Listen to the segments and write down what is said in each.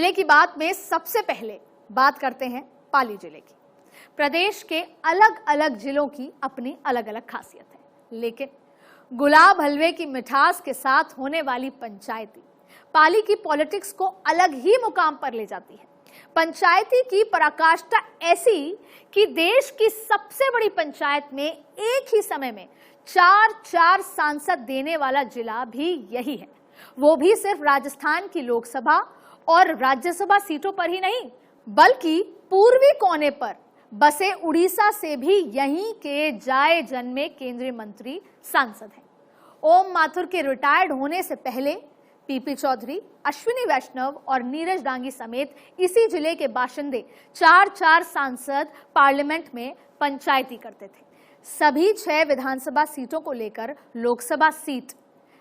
जिले की बात में सबसे पहले बात करते हैं पाली जिले की। प्रदेश के अलग अलग जिलों की अपनी अलग अलग खासियत है, लेकिन गुलाब हलवे की मिठास के साथ होने वाली पंचायती पाली की पॉलिटिक्स को अलग ही मुकाम पर ले जाती है। पंचायती की पराकाष्ठा ऐसी कि देश की सबसे बड़ी पंचायत में एक ही समय में चार सांसद देने वाला जिला भी यही है, वो भी सिर्फ राजस्थान की लोकसभा और राज्यसभा सीटों पर ही नहीं, बल्कि पूर्वी कोने पर बसे उड़ीसा से भी यहीं के जाए जन्मे केंद्रीय मंत्री सांसद हैं। ओम माथुर के रिटायर्ड होने से पहले पीपी चौधरी, अश्विनी वैष्णव और नीरज डांगी समेत इसी जिले के बाशिंदे चार सांसद पार्लियामेंट में पंचायती करते थे। सभी 6 विधानसभा सीटों को लेकर लोकसभा सीट,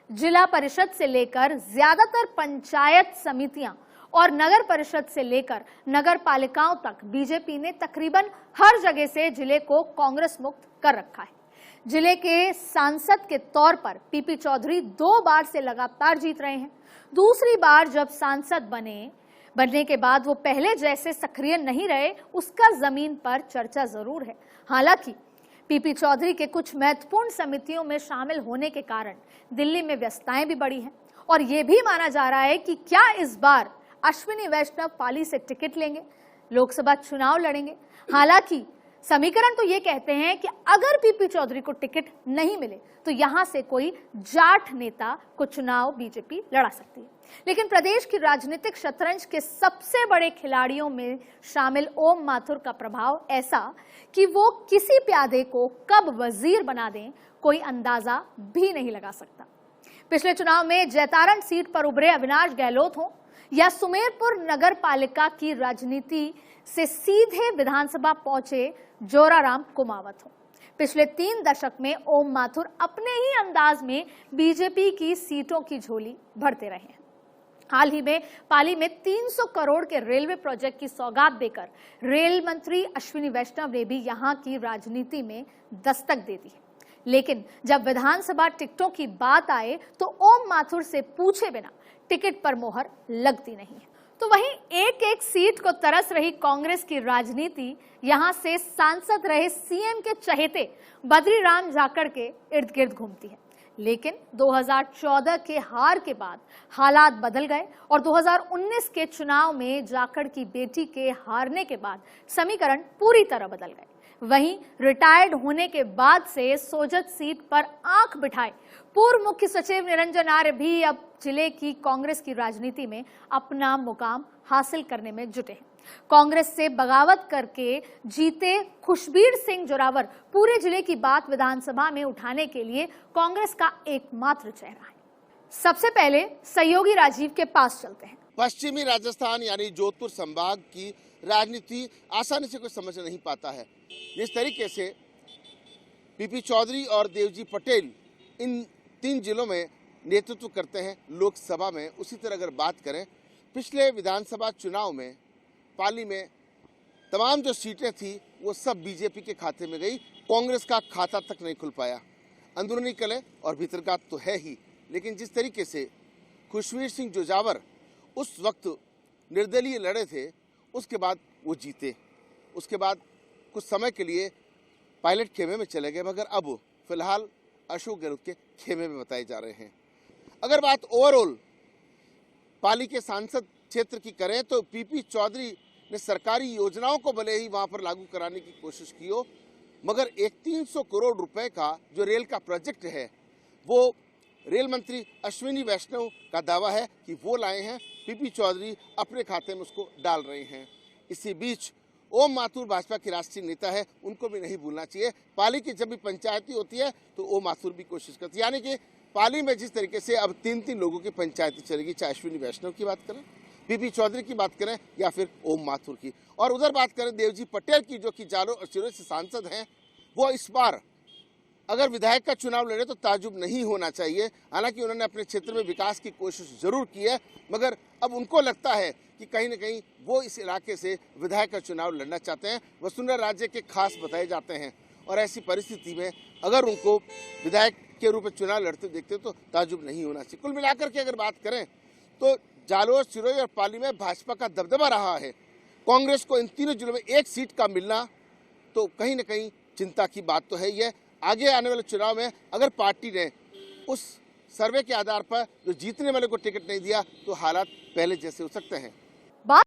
जिला परिषद से लेकर ज्यादातर पंचायत समितियां और नगर परिषद से लेकर नगर पालिकाओं तक बीजेपी ने तकरीबन हर जगह से जिले को कांग्रेस मुक्त कर रखा है। जिले के सांसद के तौर पर पीपी चौधरी 2 बार से लगातार जीत रहे हैं। दूसरी बार जब सांसद बनने के बाद वो पहले जैसे सक्रिय नहीं रहे, उसका जमीन पर चर्चा जरूर है। हालांकि पीपी चौधरी के कुछ महत्वपूर्ण समितियों में शामिल होने के कारण दिल्ली में व्यस्तताएं भी बढ़ी हैं और ये भी माना जा रहा है कि क्या इस बार अश्विनी वैष्णव पाली से टिकट लेंगे, लोकसभा चुनाव लड़ेंगे। हालांकि समीकरण तो ये कहते हैं कि अगर पीपी चौधरी को टिकट नहीं मिले तो यहां से कोई जाट नेता को चुनाव बीजेपी लड़ा सकती है। लेकिन प्रदेश की राजनीतिक शतरंज के सबसे बड़े खिलाड़ियों में शामिल ओम माथुर का प्रभाव ऐसा कि वो किसी प्यादे को कब वजीर बना दें, कोई अंदाजा भी नहीं लगा सकता। पिछले चुनाव में जैतारण सीट पर उभरे अविनाश गहलोत हो या सुमेरपुर नगर पालिका की राजनीति से सीधे विधानसभा पहुंचे जोराराम कुमावत हो, पिछले 3 दशक में ओम माथुर अपने ही अंदाज में बीजेपी की सीटों की झोली भरते रहे हैं। हाल ही में पाली में 300 करोड़ के रेलवे प्रोजेक्ट की सौगात देकर रेल मंत्री अश्विनी वैष्णव ने भी यहां की राजनीति में दस्तक दे दी है। लेकिन जब विधानसभा टिकटों की बात आए तो ओम माथुर से पूछे बिना टिकट पर मोहर लगती नहीं है। तो वहीं एक सीट को तरस रही कांग्रेस की राजनीति यहां से सांसद रहे सीएम के चहेते बद्रीराम जाखड़ के इर्द गिर्द घूमती है। लेकिन 2014 के हार के बाद हालात बदल गए और 2019 के चुनाव में जाखड़ की बेटी के हारने के बाद समीकरण पूरी तरह बदल गए। वहीं रिटायर्ड होने के बाद से सोजत सीट पर आंख बिठाए पूर्व मुख्य सचिव निरंजन आर्य भी अब जिले की कांग्रेस की राजनीति में अपना मुकाम हासिल करने में जुटे हैं। कांग्रेस से बगावत करके जीते खुशबीर सिंह जोरावर पूरे जिले की बात विधानसभा में उठाने के लिए कांग्रेस का एकमात्र चेहरा है। सबसे पहले सहयोगी राजीव के पास चलते हैं। पश्चिमी राजस्थान यानी जोधपुर संभाग की राजनीति आसानी से कोई समझ नहीं पाता है। जिस तरीके से पीपी चौधरी और देवजी पटेल इन 3 जिलों में नेतृत्व करते हैं लोकसभा में, उसी तरह अगर बात करें पिछले विधानसभा चुनाव में पाली में तमाम जो सीटें थी वो सब बीजेपी के खाते में गई, कांग्रेस का खाता तक नहीं खुल पाया। अंदरूनी कलह और भीतरघात तो है ही, लेकिन जिस तरीके से खुशबीर सिंह जोरावर उस वक्त निर्दलीय लड़े थे, उसके बाद वो जीते। उसके बाद कुछ समय के लिए पायलट खेमे में चले गए, मगर अब फिलहाल अशोक गहलोत के खेमे में बताए जा रहे हैं। अगर बात ओवरऑल पाली के सांसद क्षेत्र की करें तो पीपी चौधरी ने सरकारी योजनाओं को भले ही वहां पर लागू कराने की कोशिश की हो, मगर एक 300 करोड़ रुपए का जो रेल का प्रोजेक्ट है वो रेल मंत्री अश्विनी वैष्णव का दावा है कि वो लाए हैं, पीपी चौधरी अपने खाते में उसको डाल रहे हैं। इसी बीच ओम माथुर भाजपा की राष्ट्रीय नेता है, उनको भी नहीं भूलना चाहिए। पाली की जब भी पंचायती होती है तो ओम माथुर भी कोशिश करती है, यानी कि पाली में जिस तरीके से अब 3 लोगों की पंचायती चलेगी, चाहे अश्विनी वैष्णव की बात करें, पीपी चौधरी की बात करें या फिर ओम माथुर की। और उधर बात करें देवजी पटेल की, जो कि जालोर और चिरों से सांसद हैं, वो इस बार अगर विधायक का चुनाव लड़े तो ताजुब नहीं होना चाहिए। हालांकि उन्होंने अपने क्षेत्र में विकास की कोशिश जरूर की है, मगर अब उनको लगता है कि कहीं न कहीं वो इस इलाके से विधायक का चुनाव लड़ना चाहते हैं। वसुंधरा राज्य के खास बताए जाते हैं और ऐसी परिस्थिति में अगर उनको विधायक के रूप में चुनाव लड़ते देखते तो ताजुब नहीं होना चाहिए। कुल मिलाकर के अगर बात करें तो जालोर, सिरोही और पाली में भाजपा का दबदबा रहा है। कांग्रेस को इन तीनों जिलों में एक सीट का मिलना तो कहीं न कहीं चिंता की बात तो है। यह आगे आने वाले चुनाव में अगर पार्टी ने उस सर्वे के आधार पर जो जीतने वाले को टिकट नहीं दिया तो हालात पहले जैसे हो सकते हैं।